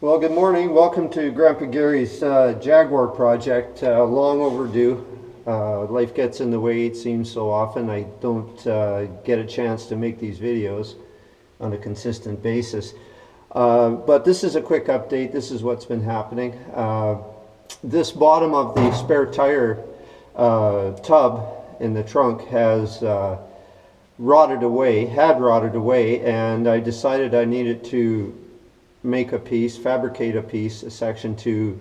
Well, good morning. Welcome to Grandpa Gary's Jaguar project. Long overdue. Life gets in the way, it seems so often. I don't get a chance to make these videos on a consistent basis. But this is a quick update. This is what's been happening. This bottom of the spare tire tub in the trunk has had rotted away, and I decided I needed to make a piece, fabricate a piece, a section to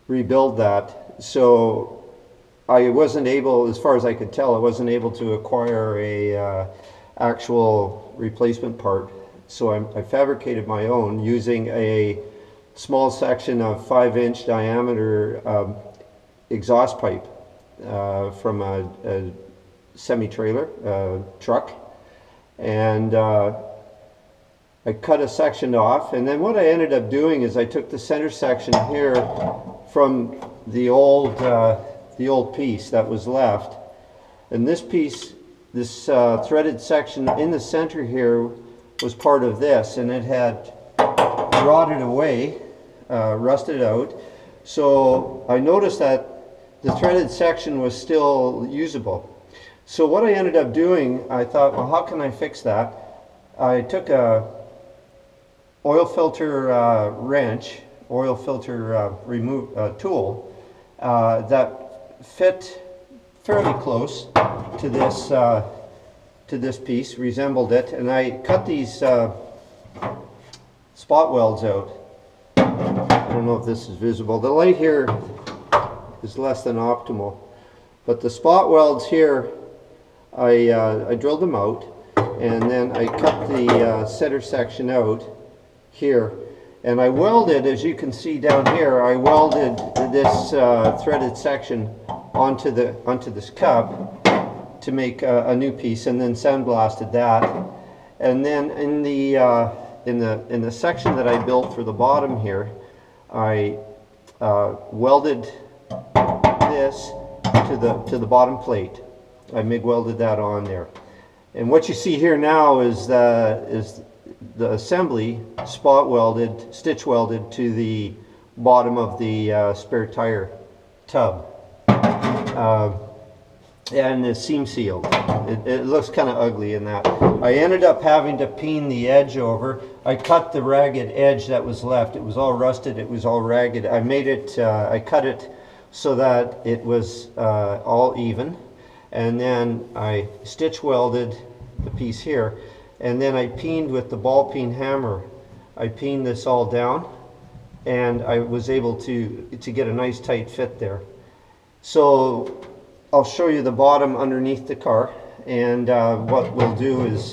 rebuild that. So I wasn't able, as far as I could tell, I wasn't able to acquire a actual replacement part. So I fabricated my own using a small section of 5-inch diameter exhaust pipe from a semi-trailer truck, and I cut a section off, and then what I ended up doing is I took the center section here from the old piece that was left, and this piece, this threaded section in the center here was part of this, and it had rotted away, rusted out. So I noticed that the threaded section was still usable. So what I ended up doing, I thought, well, how can I fix that? I took a oil filter wrench, oil filter tool that fit fairly close to this piece, resembled it, and I cut these spot welds out. I don't know if this is visible. The light here is less than optimal, but the spot welds here, I drilled them out, and then I cut the center section out here, and I welded, as you can see down here, I welded this threaded section onto this cup to make a new piece, and then sandblasted that. And then in the section that I built for the bottom here, I welded this to the bottom plate. I MIG welded that on there, and what you see here now is the assembly spot welded, stitch welded to the bottom of the spare tire tub, and it's seam sealed. It looks kind of ugly in that. I ended up having to peen the edge over. I cut the ragged edge that was left. It was all rusted, it was all ragged. I made it, I cut it so that it was all even, and then I stitch welded the piece here, and then I peened with the ball peen hammer. I peened this all down, and I was able to get a nice tight fit there. So I'll show you the bottom underneath the car, and what we'll do is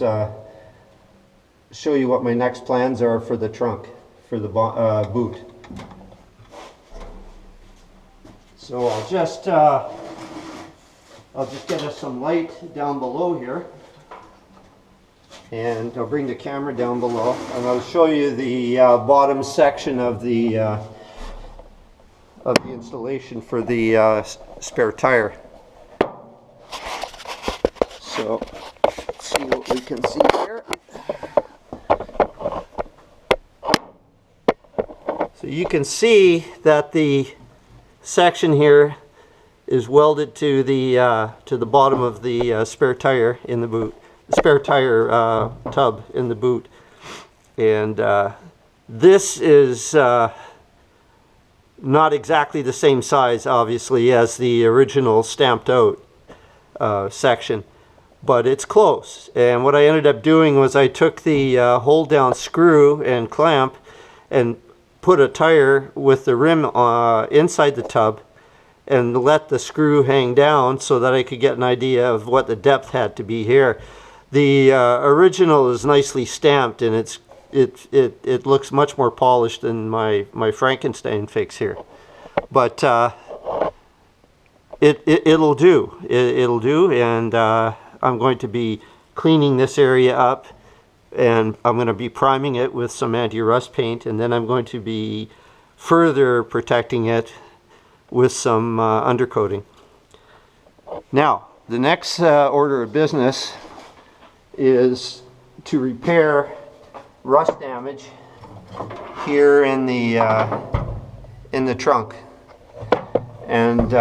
show you what my next plans are for the trunk, for the boot. So I'll just get us some light down below here, and I'll bring the camera down below, and I'll show you the bottom section of the installation for the spare tire. So let's see what we can see here. So you can see that the section here is welded to the bottom of the spare tire in the boot. Spare tire tub in the boot, and this is not exactly the same size, obviously, as the original stamped out section, but it's close. And what I ended up doing was I took the hold down screw and clamp and put a tire with the rim inside the tub and let the screw hang down so that I could get an idea of what the depth had to be here. The original is nicely stamped, and it looks much more polished than my Frankenstein fix here. But it'll do. It'll do, and I'm going to be cleaning this area up, and I'm going to be priming it with some anti-rust paint, and then I'm going to be further protecting it with some undercoating. Now, the next order of business is to repair rust damage here in the trunk, and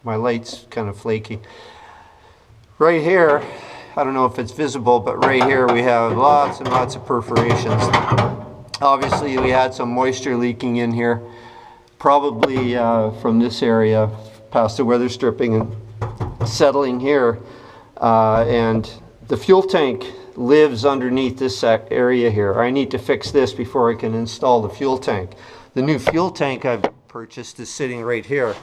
my light's kind of flaky. Right here, I don't know if it's visible, but right here we have lots and lots of perforations. Obviously we had some moisture leaking in here, probably from this area past the weather stripping and settling here, and the fuel tank lives underneath this area here. I need to fix this before I can install the fuel tank. The new fuel tank I've purchased is sitting right here,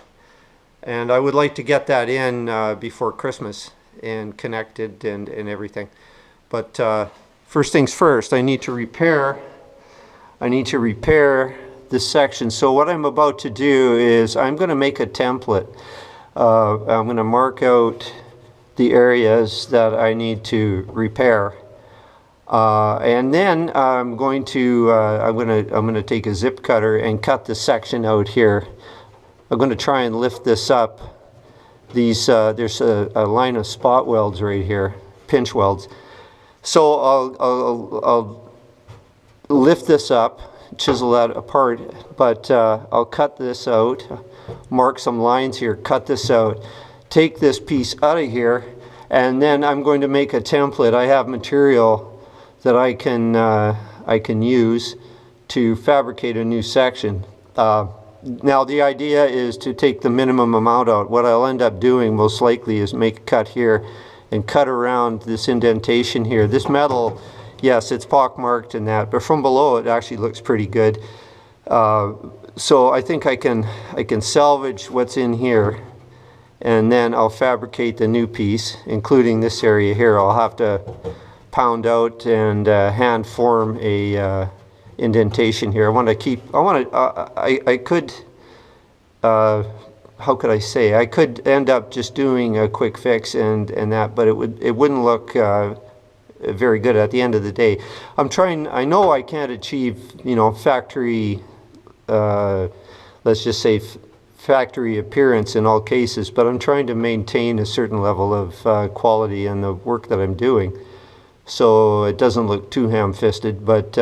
and I would like to get that in before Christmas and connected and everything. But first things first, I need to repair this section. So what I'm about to do is I'm going to make a template. I'm going to mark out the areas that I need to repair, and then I'm going to take a zip cutter and cut the section out here. I'm going to try and lift this up. There's a line of spot welds right here, pinch welds. So I'll lift this up, chisel that apart, but I'll cut this out, mark some lines here, cut this out, take this piece out of here, and then I'm going to make a template. I have material that I can use to fabricate a new section. Now the idea is to take the minimum amount out. What I'll end up doing most likely is make a cut here and cut around this indentation here. This metal, yes, it's pockmarked and that, but from below it actually looks pretty good. So I think I can salvage what's in here, and then I'll fabricate the new piece, including this area here. I'll have to pound out and hand form a indentation here. I could, how could I say? I could end up just doing a quick fix and that, but it wouldn't look very good at the end of the day. I know I can't achieve, factory, let's just say factory appearance in all cases, but I'm trying to maintain a certain level of quality in the work that I'm doing, so it doesn't look too ham-fisted. But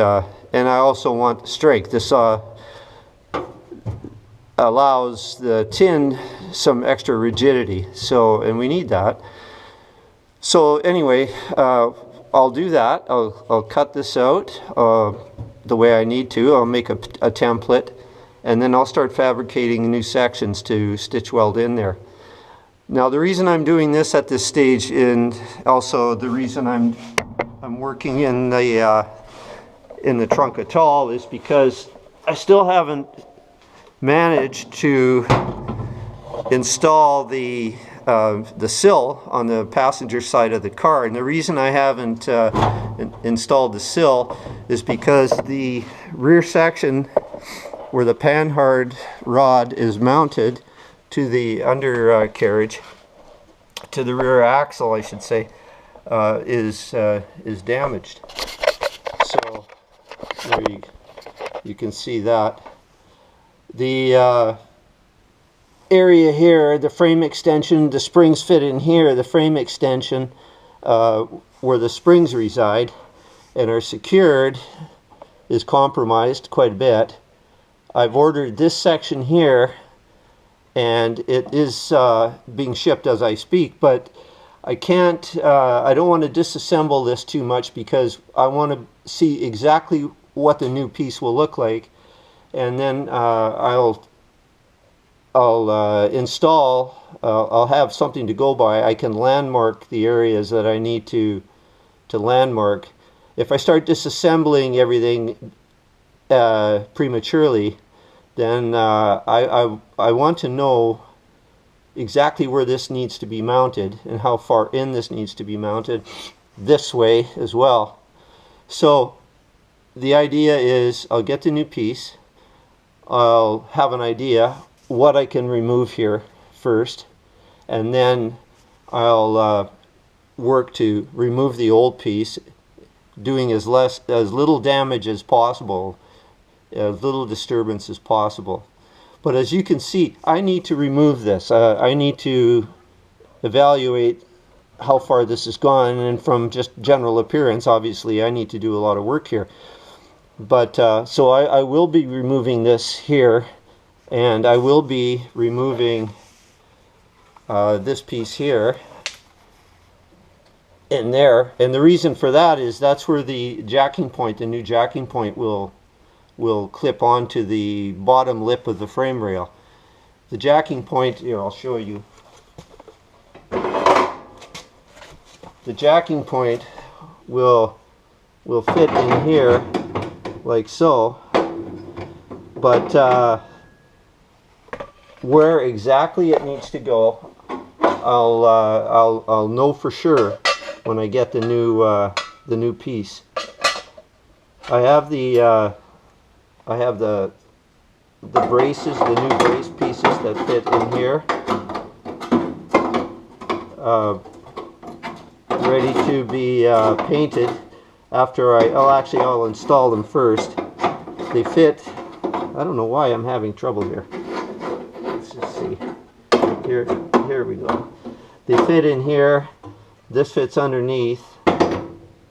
and I also want strength. This allows the tin some extra rigidity, and we need that. So anyway, I'll do that. I'll cut this out the way I need to. I'll make a template, and then I'll start fabricating new sections to stitch weld in there. Now the reason I'm doing this at this stage, and also the reason I'm working in the trunk at all, is because I still haven't managed to install the sill on the passenger side of the car. And the reason I haven't installed the sill is because the rear section where the panhard rod is mounted to the undercarriage, to the rear axle I should say, is damaged. So there you can see that. The area here, the frame extension, the springs fit in here. The frame extension where the springs reside and are secured is compromised quite a bit. I've ordered this section here, and it is being shipped as I speak, but I can't, I don't want to disassemble this too much because I want to see exactly what the new piece will look like, and then I'll install, I'll have something to go by. I can landmark the areas that I need to landmark. If I start disassembling everything prematurely, then I want to know exactly where this needs to be mounted and how far in this needs to be mounted this way as well. So the idea is I'll get the new piece, I'll have an idea what I can remove here first, and then I'll work to remove the old piece, doing as little damage as possible, as little disturbance as possible. But as you can see, I need to remove this. I need to evaluate how far this has gone, and from just general appearance, obviously I need to do a lot of work here. But so I will be removing this here, and I will be removing this piece here in there, and the reason for that is that's where the jacking point, the new jacking point, will clip onto the bottom lip of the frame rail. The jacking point, here I'll show you. The jacking point will fit in here like so, but where exactly it needs to go, I'll know for sure when I get the new piece. I have the braces, the new brace pieces that fit in here, ready to be painted. After I'll install them first. They fit. I don't know why I'm having trouble here. Let's just see. Here we go. They fit in here. This fits underneath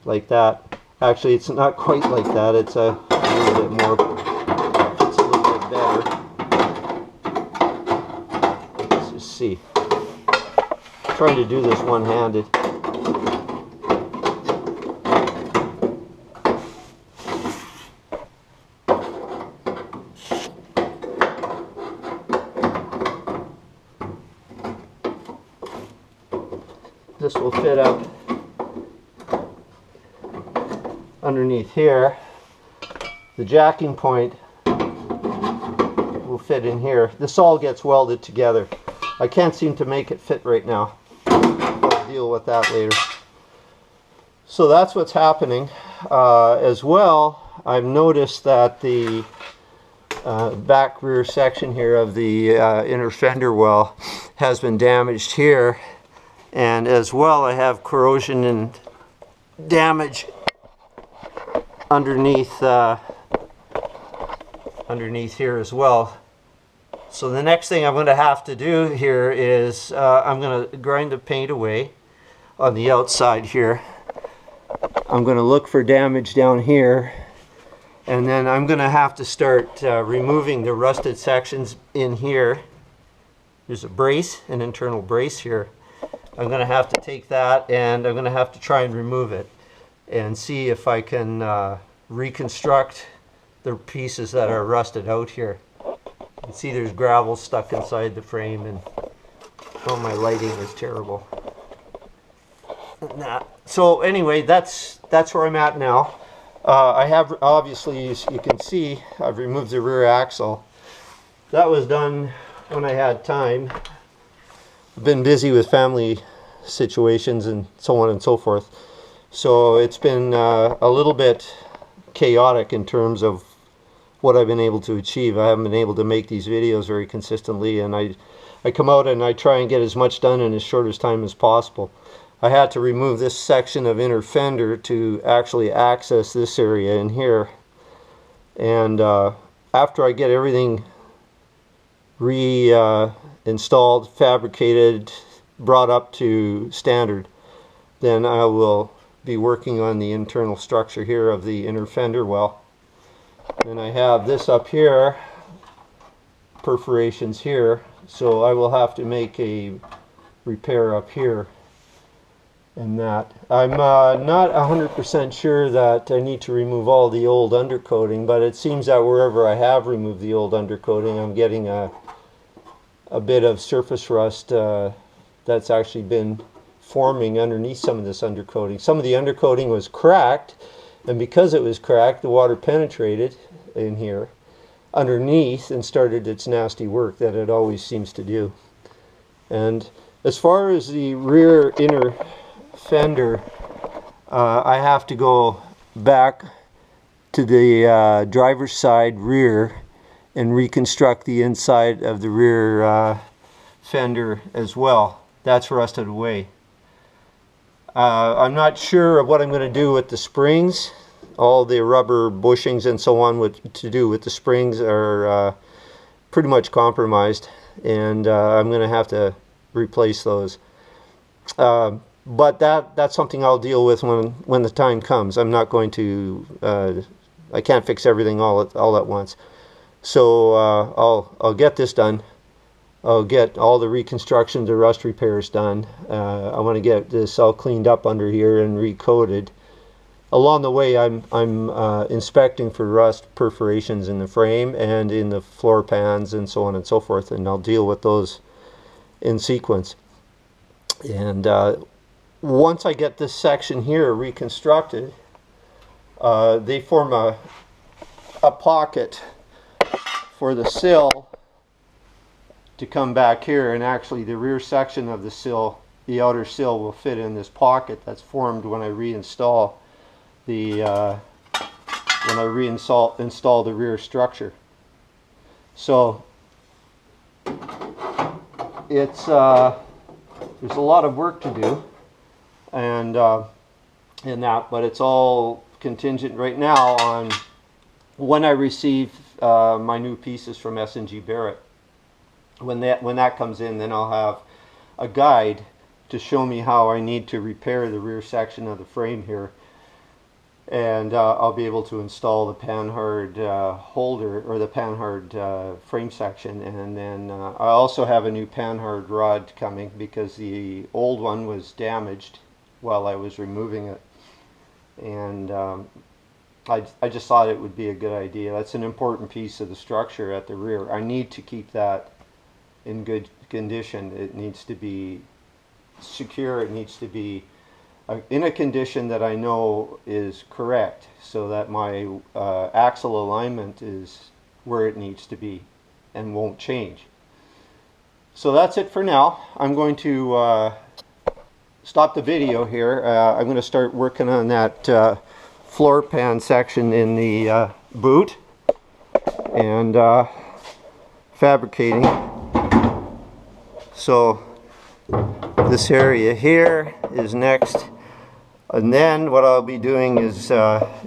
like that. Actually, it's not quite like that. It's a little bit more. Fits a little bit better. Let's just see. I'm trying to do this one-handed. This will fit up underneath here. The jacking point will fit in here. This all gets welded together. I can't seem to make it fit right now. I'll deal with that later. So that's what's happening. As well, I've noticed that the back rear section here of the inner fender well has been damaged here. And as well, I have corrosion and damage underneath here as well. So the next thing I'm going to have to do here is I'm going to grind the paint away on the outside here. I'm going to look for damage down here, and then I'm going to have to start removing the rusted sections in here. There's a brace, an internal brace here. I'm going to have to take that and I'm going to have to try and remove it and see if I can reconstruct the pieces that are rusted out here. You can see there's gravel stuck inside the frame, and oh, my lighting is terrible. So anyway, that's where I'm at now. I have, obviously, as you can see, I've removed the rear axle. That was done when I had time. Been busy with family situations and so on and so forth, so it's been a little bit chaotic in terms of what I've been able to achieve. I haven't been able to make these videos very consistently, and I come out and I try and get as much done in as short as time as possible. I had to remove this section of inner fender to actually access this area in here, and after I get everything installed, fabricated, brought up to standard, then I will be working on the internal structure here of the inner fender well. And I have this up here, perforations here, so I will have to make a repair up here. And that I'm not 100% sure that I need to remove all the old undercoating, but it seems that wherever I have removed the old undercoating, I'm getting a bit of surface rust that's actually been forming underneath some of this undercoating. Some of the undercoating was cracked, and because it was cracked, the water penetrated in here underneath and started its nasty work that it always seems to do. And as far as the rear inner fender, I have to go back to the driver's side rear and reconstruct the inside of the rear fender as well. That's rusted away. I'm not sure of what I'm going to do with the springs. All the rubber bushings and so on to do with the springs are pretty much compromised, and I'm going to have to replace those. But that's something I'll deal with when the time comes. I'm not going to I can't fix everything all at once. So I'll get this done. I'll get all the reconstruction, the rust repairs done. I want to get this all cleaned up under here and recoated. Along the way, I'm inspecting for rust perforations in the frame and in the floor pans and so on and so forth, and I'll deal with those in sequence. And once I get this section here reconstructed, they form a pocket for the sill to come back here, and actually the rear section of the sill, the outer sill, will fit in this pocket that's formed when I reinstall the install the rear structure. So it's there's a lot of work to do, and in that, but it's all contingent right now on when I receive my new pieces from S&G Barrett. When that comes in, then I'll have a guide to show me how I need to repair the rear section of the frame here, and I'll be able to install the panhard holder, or the panhard frame section. And then I also have a new panhard rod coming because the old one was damaged while I was removing it, and I just thought it would be a good idea. That's an important piece of the structure at the rear. I need to keep that in good condition. It needs to be secure. It needs to be in a condition that I know is correct, so that my axle alignment is where it needs to be and won't change. So that's it for now. I'm going to stop the video here. I'm going to start working on that floor pan section in the boot and fabricating. So this area here is next, and then what I'll be doing is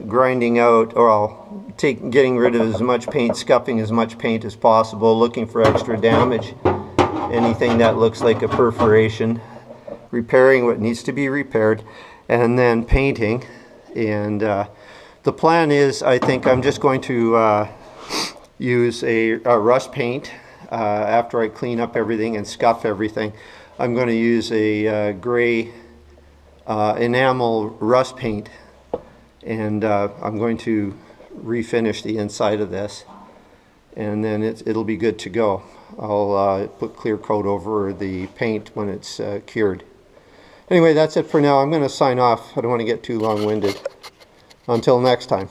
grinding out, or I'll getting rid of as much paint, scuffing as much paint as possible, looking for extra damage, anything that looks like a perforation, repairing what needs to be repaired, and then painting. And the plan is, I think I'm just going to use a rust paint after I clean up everything and scuff everything. I'm going to use a gray enamel rust paint, and I'm going to refinish the inside of this, and then it'll be good to go. I'll put clear coat over the paint when it's cured. Anyway, that's it for now. I'm going to sign off. I don't want to get too long-winded. Until next time.